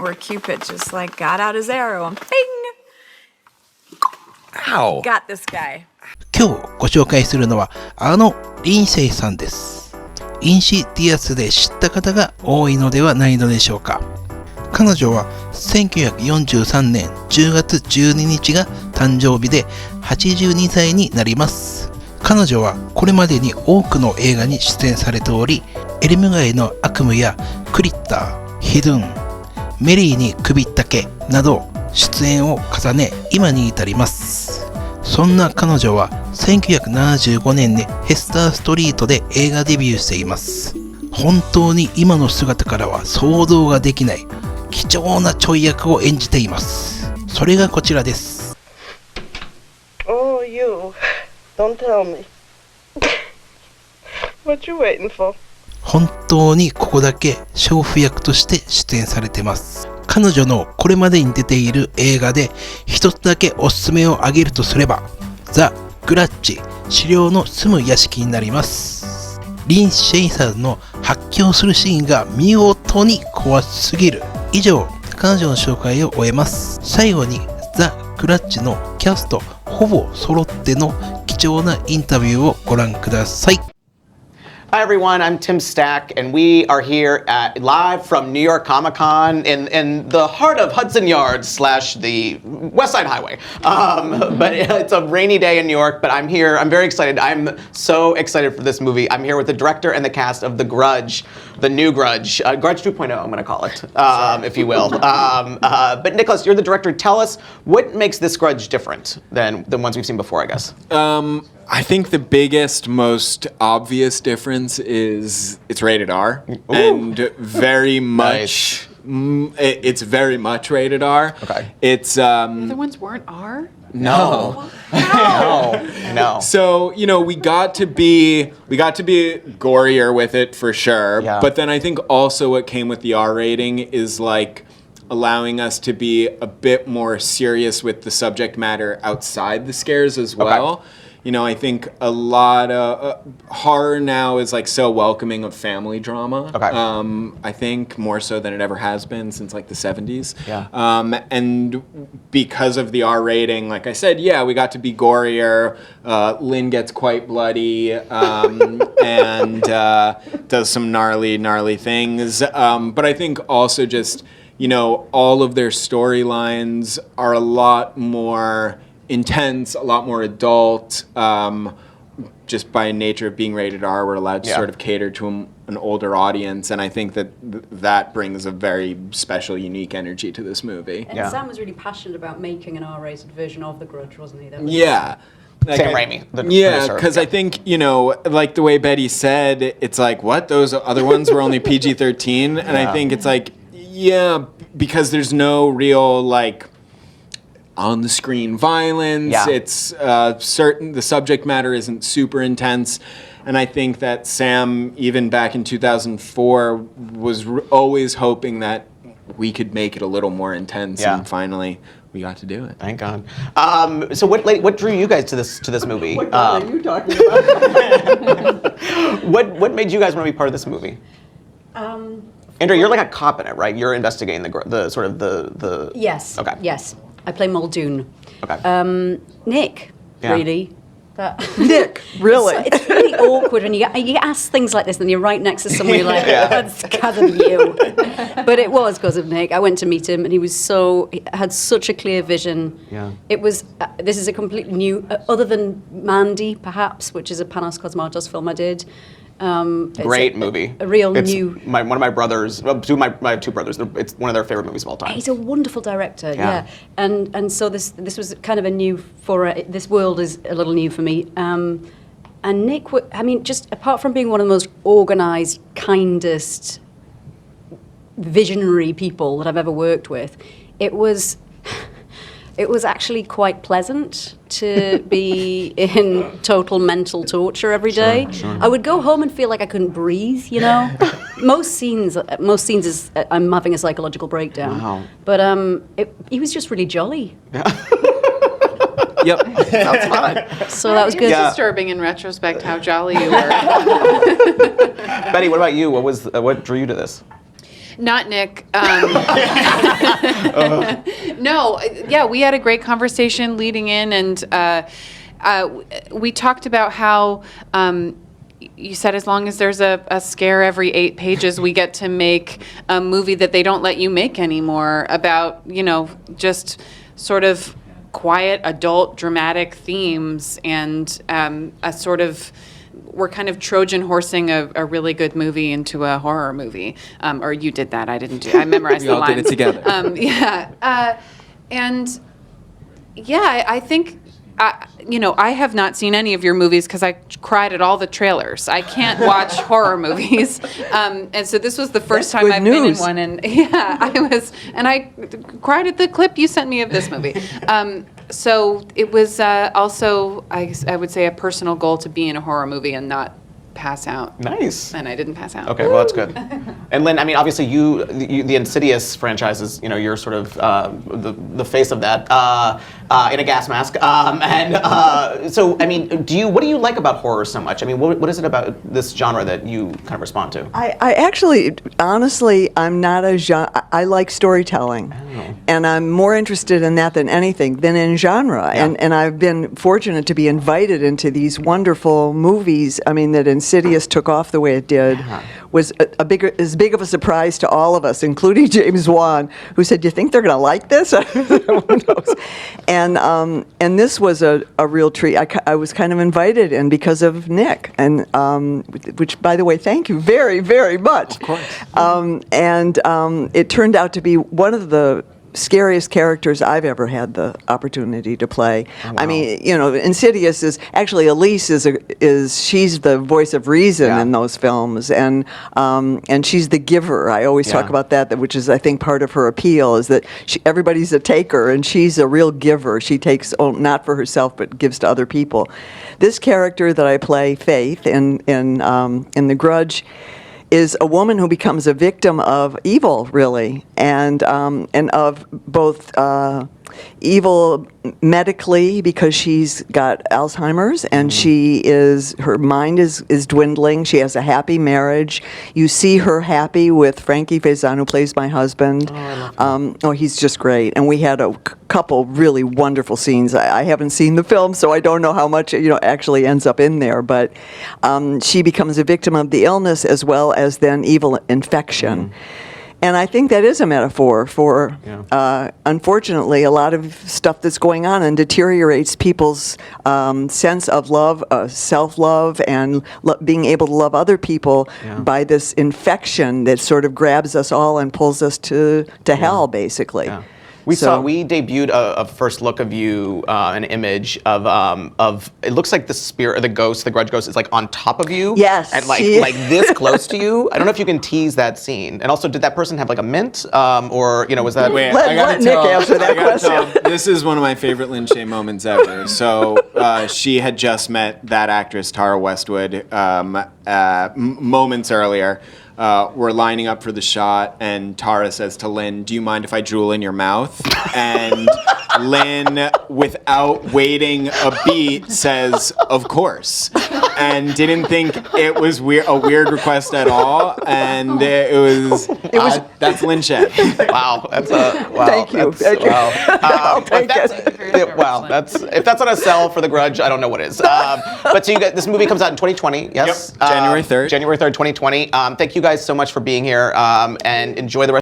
moment where Cupid just like got out his arrow and bing! Ow! Got this guy. 今日ご紹介するのはリンシェイさんです。インシディアスで知った方が多いのではないのでしょうか。彼女は1943年10月12日が誕生日で82歳になります。彼女はこれまでに多くの映画に出演されており、エルム街の悪夢やクリッター、ヒドゥン、メリーに首ったけなど出演を重ね今に至ります。そんな彼女は1975年にヘスターストリートで映画デビューしています。本当に今の姿からは想像ができない貴重なちょい役を演じています。それがこちらです。 Oh, you. Don't tell me. What you waiting for? 本当にここだけ娼婦役として出演されてます。彼女のこれまでに出ている映画で一つだけおすすめを挙げるとすれば、ザ・グラッチ、資料の住む屋敷になります。リンシェイさんの発狂するシーンが見事に怖すぎる。以上、彼女の紹介を終えます。最後にザ・グラッチのキャストほぼ揃っての貴重なインタビューをご覧ください。Hi everyone, I'm Tim Stack, and we are here live from New York Comic Con in the heart of Hudson Yards / the West Side Highway. But it's a rainy day in New York, but I'm here. I'm very excited. I'm so excited for this movie. I'm here with the director and the cast of The Grudge, the new Grudge, Grudge 2.0, I'm going to call it, if you will. But Nicholas, you're the director. Tell us what makes this Grudge different than the ones we've seen before, I guess. I think the biggest, most obvious difference is it's rated R. Ooh. And very much, it's very much rated R. Okay. It's The other ones weren't R? No. No. So, you know, we got to be gorier with it for sure. Yeah. But then I think also what came with the R rating is like allowing us to be a bit more serious with the subject matter outside the scares as well. Okay. You know, I think a lot of horror now is like so welcoming of family drama. Okay. I think more so than it ever has been since like the 70s. Yeah. And because of the R rating, like I said, yeah, we got to be gorier. Lynn gets quite bloody and does some gnarly things. But I think also just, you know, all of their storylines are a lot more intense, a lot more adult. Just by nature of being rated R, we're allowed to sort of cater to an older audience, and I think that that brings a very special, unique energy to this movie. And Sam was really passionate about making an R-rated version of The Grudge, wasn't he? That was Yeah. Like Sam Raimi, the yeah, producer. because I think, you know, like the way Betty said, it's like, what? Those other ones were only PG-13? And I think it's like, yeah, because there's no real, like, on-the-screen violence. Yeah. It's certain, the subject matter isn't super intense. And I think that Sam, even back in 2004, was always hoping that we could make it a little more intense. Yeah. And finally, we got to do it. Thank God. So what drew you guys to this movie? What God are you talking about? What made you guys want to be part of this movie? Andrea, you're like a cop in it, right? You're investigating the sort of the. Yes. Okay. Yes. I play Muldoon. Okay. Nick, Yeah. really. Nick, really? It's really awkward when you get asked things like this and you're right next to someone you're like, Yeah. that's because of you. But it was because of Nick. I went to meet him and he had such a clear vision. Yeah. It was, this is a completely new, other than Mandy, perhaps, which is a Panos Cosmatos film I did. Great movie. A real it's new. One of my brothers, my two brothers. It's one of their favorite movies of all time. He's a wonderful director, Yeah. and so this was kind of a new this world is a little new for me. And Nick, I mean, just apart from being one of the most organised, kindest, visionary people that I've ever worked with, it was actually quite pleasant to be in total mental torture every day. Sure. I would go home and feel like I couldn't breathe, you know? most scenes is I'm having a psychological breakdown. Wow. But he was just really jolly. Yep. Sounds fun. So that was good. It's disturbing in retrospect how jolly you were. Betty, what about you? What drew you to this? Not Nick. No, yeah, we had a great conversation leading in, and we talked about how you said as long as there's a scare every 8 pages, we get to make a movie that they don't let you make anymore about, just sort of quiet, adult, dramatic themes, and a sort of, we're kind of Trojan horsing a really good movie into a horror movie. Or you did that, I didn't do it. I memorized the lines. We all did it together. And yeah, I think, I have not seen any of your movies because I cried at all the trailers. I can't watch horror movies. And so this was the first time I've been in one. And yeah, I cried at the clip you sent me of this movie. So it was also, I would say, a personal goal to be in a horror movie and not pass out. Nice. And I didn't pass out. Okay, well, that's good. And Lynn, I mean, obviously the Insidious franchise is, you're sort of the face of that in a gas mask. So, I mean, what do you like about horror so much? I mean, what is it about this genre that you kind of respond to? I actually, honestly, I'm not a genre. I like storytelling. Oh. And I'm more interested in that than anything, than in genre. Yeah. And I've been fortunate to be invited into these wonderful movies. I mean, that Insidious took off the way it did. Yeah. Was as big of a surprise to all of us, including James Wan, who said, "Do you think they're going to like this?" Who knows? And this was a real treat. I was kind of invited in because of Nick, and which, by the way, thank you very, very much. Of course. It turned out to be one of the scariest characters I've ever had the opportunity to play. Oh, wow. I mean, Insidious is actually Elise she's the voice of reason in those films, and she's the giver. I always talk about that, which is I think part of her appeal is that everybody's a taker and she's a real giver. She takes not for herself but gives to other people. This character that I play, Faith, in The Grudge, is a woman who becomes a victim of evil, really, and of both evil medically because she's got Alzheimer's and her mind is dwindling. She has a happy marriage. You see her happy with Frankie Faison, who plays my husband. Oh, I love him. He's just great. And we had a couple really wonderful scenes. I haven't seen the film, so I don't know how much actually ends up in there. But she becomes a victim of the illness as well as then evil infection. And I think that is a metaphor for, unfortunately, a lot of stuff that's going on and deteriorates people's sense of love, self-love, and being able to love other people by this infection that sort of grabs us all and pulls us to hell, basically. Yeah. We debuted a first look of you, an image of it looks like the spirit or the Grudge ghost is like on top of you. Yes. And like this close to you. I don't know if you can tease that scene. And also, did that person have like a mint? Or, was that... Wait, let Nick answer that question. This is one of my favorite Lin Shaye moments ever. So she had just met that actress, Tara Westwood, moments earlier. We're lining up for the shot, and Tara says to Lynn, "Do you mind if I drool in your mouth?" And Lynn, without waiting a beat, says, "Of course," and didn't think it was a weird request at all. And it was that's Lin Shaye. Wow, that's wow. Thank you. Wow. Wow, if that's not a sell for The Grudge, I don't know what is. But so this movie comes out in 2020. Yes, yep. January 3rd. January 3rd, 2020. Thank you guys so much for being here, and enjoy the rest.